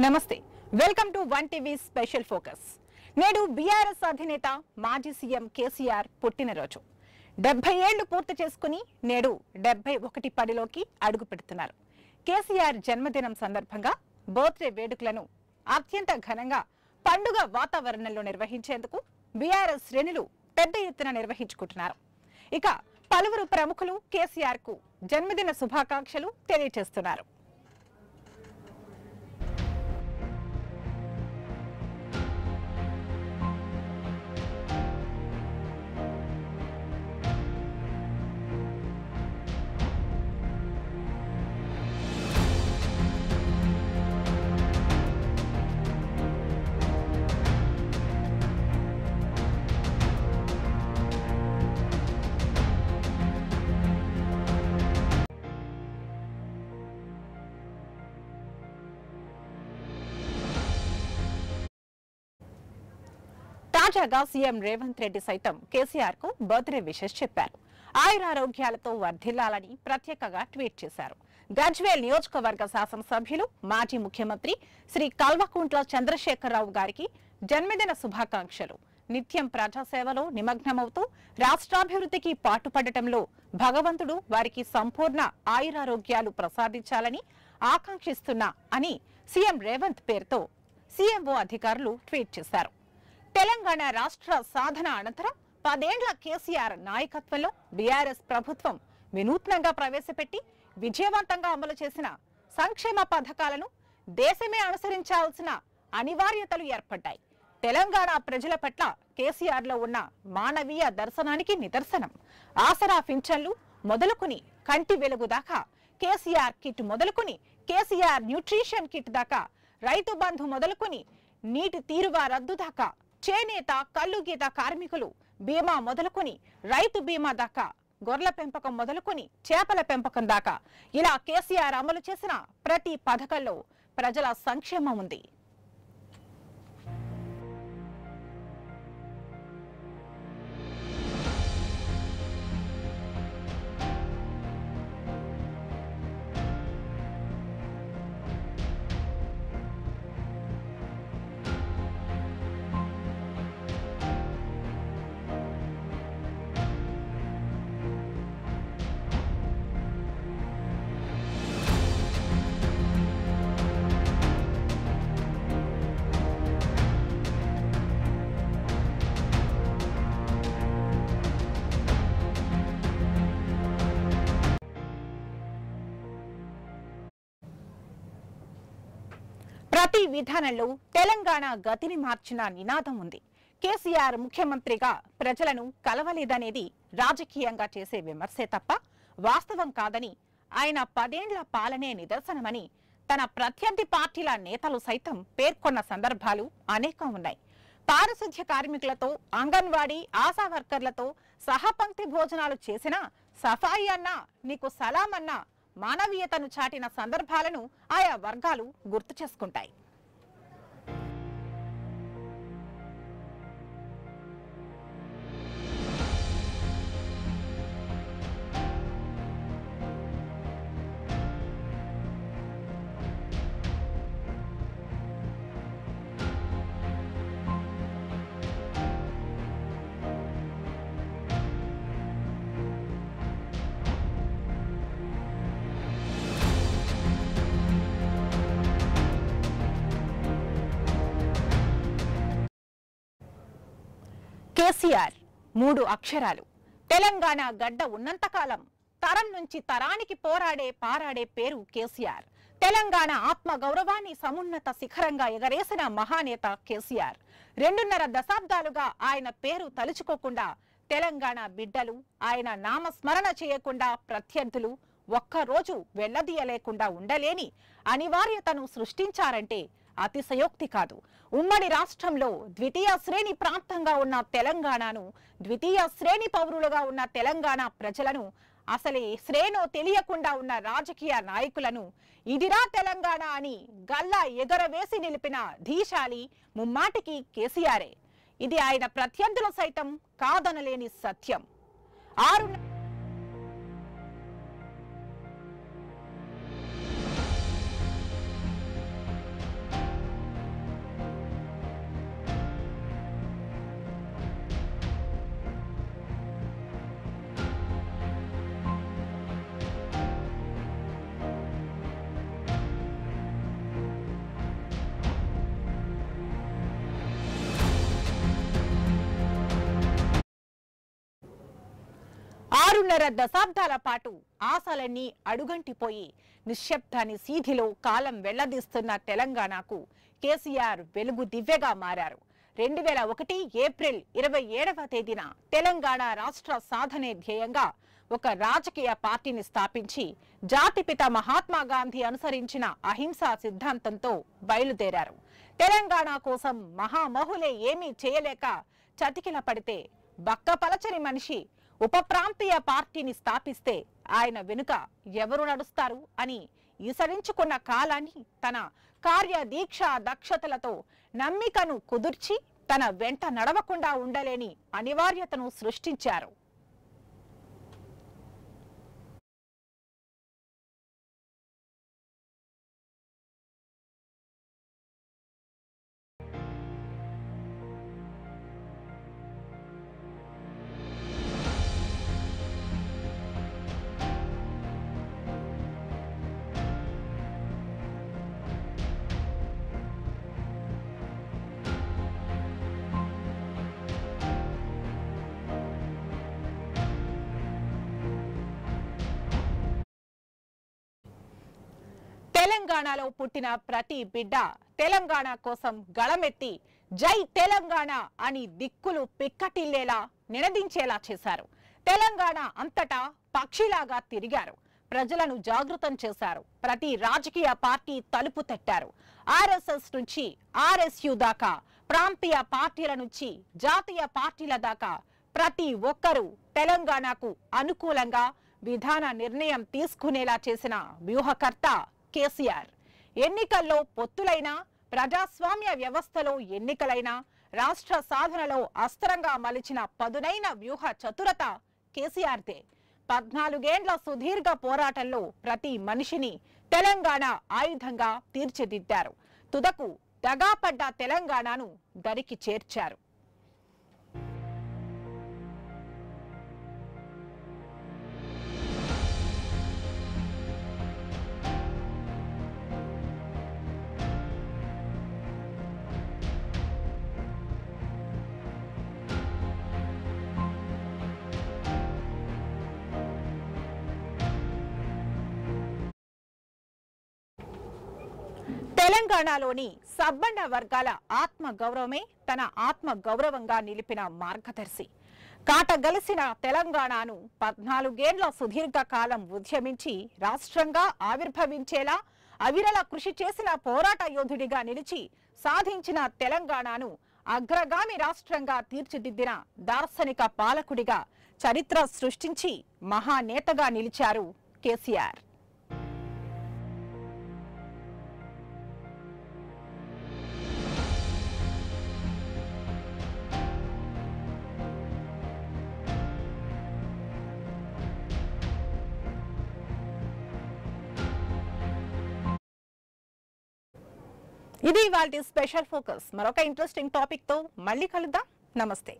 నమస్తే welcome to one TV special focus. నేడు BRS అధినేత మాజీ సీఎం కేసీఆర్ పుట్టినరోజు. 70 ఏళ్లు పూర్తి చేసుకుని నేడు 71 పడిలోకి అడుగు పెడుతున్నారు. కేసీఆర్ జన్మదినం సందర్భంగా బర్త్డే వేడుకలను అత్యంత ఘనంగా పండుగ వాతావరణంలో నిర్వహించేందుకు బీఆర్ఎస్ శ్రేణులు పెద్ద ఎత్తున నిర్వహించుకుంటున్నారు. ఇక పలువురు ప్రముఖులు కేసీఆర్ కు జన్మదిన శుభాకాంక్షలు తెలియజేస్తున్నారు. తాజాగా సీఎం రేవంత్ రెడ్డి సైతం కేసీఆర్ కు బర్త్డే విషెస్ చెప్పారు. ఆయురారోగ్యాలతో వర్ధిల్లాలని ప్రత్యేకంగా ట్వీట్ చేశారు. గజ్వేల్ నియోజకవర్గ శాసనసభ్యులు మాజీ ముఖ్యమంత్రి శ్రీ కల్వకుంట్ల చంద్రశేఖరరావు గారికి జన్మదిన శుభాకాంక్షలు. నిత్యం ప్రజాసేవలో నిమగ్నమవుతూ రాష్ట్రాభివృద్ధికి పాటుపడటంలో భగవంతుడు వారికి సంపూర్ణ ఆయురారోగ్యాలు ప్రసాదించాలని ఆకాంక్షిస్తున్నా అని సీఎం రేవంత్ పేరుతో సీఎంఓ అధికారులు ట్వీట్ చేశారు. తెలంగాణ రాష్ట్ర సాధన అనంతరం 10 ఏళ్ల కేసీఆర్ నాయకత్వంలో బీఆర్ఎస్ ప్రభుత్వం వినూత్నంగా ప్రవేశపెట్టి విజయవంతంగా అమలు చేసిన సంక్షేమ పథకాలను దేశమే అనుసరించాల్సిన అనివార్యతలు ఏర్పడ్డాయి. తెలంగాణ ప్రజల పట్ల కేసీఆర్ లో ఉన్న మానవీయ దర్శనానికి నిదర్శనం. ఆసరా పింఛన్లు మొదలుకుని కంటి వెలుగు దాకా, కేసీఆర్ కిట్ మొదలుకుని కేసీఆర్ న్యూట్రిషన్ కిట్ దాకా, రైతు బంధు మొదలుకుని నీటి తీరువా రద్దు దాకా, చేనేత కల్లు గీత కార్మికులు బీమా మొదలుకొని రైతు బీమా దాకా, గొర్రెల పెంపకం మొదలుకొని చేపల పెంపకం దాకా ఇలా కేసీఆర్ అమలు చేసిన ప్రతి పథకంలో ప్రజల సంక్షేమం ఉంది. ప్రతి విధానంలో తెలంగాణ గతిని మార్చిన నినాదం ఉంది. కేసీఆర్ ముఖ్యమంత్రిగా ప్రజలను కలవలేదనేది రాజకీయంగా చేసే విమర్శే తప్ప వాస్తవం కాదని, ఆయన 10 ఏళ్ల పాలనే నిదర్శనమని తన ప్రత్యర్థి పార్టీల నేతలు సైతం పేర్కొన్న సందర్భాలు అనేకం ఉన్నాయి. పారిశుధ్య కార్మికులతో, అంగన్వాడీ ఆశా వర్కర్లతో సహపంక్తి భోజనాలు చేసినా, సఫాయి అన్నా, నీకు సలాం అన్నా మానవీయతను చాటిన సందర్భాలను ఆయా వర్గాలు గుర్తు చేసుకుంటాయి. కేసీఆర్ 3 అక్షరాలు. తెలంగాణ గడ్డ ఉన్నంతకాలం తరం నుంచి తరానికి పారాడే పేరు కేసీఆర్. తెలంగాణ ఆత్మ గౌరవాన్ని సమున్నత శిఖరంగా ఎగరేసిన మహానేత కేసీఆర్. 2.5 దశాబ్దాలుగా ఆయన పేరు తలుచుకోకుండా తెలంగాణ బిడ్డలు, ఆయన నామస్మరణ చేయకుండా ప్రత్యర్థులు ఒక్కరోజు వెళ్లదీయలేకుండా ఉండలేని అనివార్యతను సృష్టించారంటే అతిశయోక్తి కాదు. ఉమ్మడి రాష్ట్రంలో ద్వితీయ శ్రేణి ప్రాంతంగా ఉన్న తెలంగాణను, ద్వితీయ శ్రేణి పౌరులుగా ఉన్న తెలంగాణ ప్రజలను, అసలే శ్రేణో తెలియకుండా ఉన్న రాజకీయ నాయకులను ఇదిరా తెలంగాణ అని గల్లా ఎగరవేసి నిలిపిన ధీశాలి ముమ్మాటికి కేసీఆరే. ఇది ఆయన ప్రత్యర్థులు సైతం కాదనలేని సత్యం. 6 6.5 దశాబ్దాల పాటు ఆశలన్నీ అడుగంటిపోయి నిశ్శబ్దాన్ని సీధిలో కాలం వెళ్లదీస్తున్న తెలంగాణకు కేసీఆర్ వెలుగు దివ్యగా మారారు. 2001 ఏప్రిల్ 27వ తేదీన తెలంగాణ రాష్ట్ర సాధనే ధ్యేయంగా ఒక రాజకీయ పార్టీని స్థాపించి జాతిపిత మహాత్మా గాంధీ అనుసరించిన అహింసా సిద్ధాంతంతో బయలుదేరారు. తెలంగాణ కోసం మహామహులే ఏమీ చేయలేక చతికిల పడితే బక్కపలచని మనిషి ఉప ప్రాంతీయ పార్టీని స్థాపిస్తే ఆయన వెనుక ఎవరు నడుస్తారు అని ఈసరించుకున్న కాలాన్ని తన కార్యదీక్ష దక్షతలతో నమ్మికను కుదుర్చి తన వెంట నడవకుండా ఉండలేని అనివార్యతను సృష్టించారు. తెలంగాణలో పుట్టిన ప్రతి బిడ్డ తెలంగాణ కోసం గళమెత్తి జై తెలంగాణ అని దిక్కులు పిక్కటిల్లేలా నినదించేలా చేశారు. తెలంగాణ అంతటా పక్షిలాగా తిరిగారు. ప్రజలను జాగృతం చేశారు. ప్రతి రాజకీయ పార్టీ తలుపు తట్టారు. ఆర్ఎస్ఎస్ నుంచి ఆర్ఎస్యు దాకా, ప్రాంతీయ పార్టీల నుంచి జాతీయ పార్టీల దాకా ప్రతి ఒక్కరూ తెలంగాణకు అనుకూలంగా విధాన నిర్ణయం తీసుకునేలా చేసిన వ్యూహకర్త కేసీఆర్. ఎన్నికల్లో పొత్తులైనా, ప్రజాస్వామ్య వ్యవస్థలో ఎన్నికలైనా, రాష్ట్ర సాధనలో అస్త్రంగా మలిచిన పదునైన వ్యూహ చతురత కేసీఆర్దే. 14 ఏళ్ల సుదీర్ఘ పోరాటంలో ప్రతి మనిషిని తెలంగాణ ఆయుధంగా తీర్చిదిద్దారు. తుదకు దగాపడ్డ తెలంగాణను దరికి చేర్చారు. తెలంగాణలోని సబ్బండ వర్గాల ఆత్మ గౌరవమే తన ఆత్మ గౌరవంగా నిలిపిన మార్గదర్శి. కాటగలిసిన తెలంగాణను 14 ఏళ్ల సుదీర్ఘ కాలం ఉద్యమించి రాష్ట్రంగా ఆవిర్భవించేలా అవిరళ కృషి చేసిన పోరాట యోధుడిగా నిలిచి సాధించిన తెలంగాణను అగ్రగామి రాష్ట్రంగా తీర్చిదిద్దిన దార్శనిక పాలకుడిగా చరిత్ర సృష్టించి మహానేతగా నిలిచారు కేసీఆర్. ఇది ఇవాల్టి స్పెషల్ ఫోకస్. మరొక ఇంట్రెస్టింగ్ టాపిక్ తో మళ్ళీ కలుద్దాం. నమస్తే.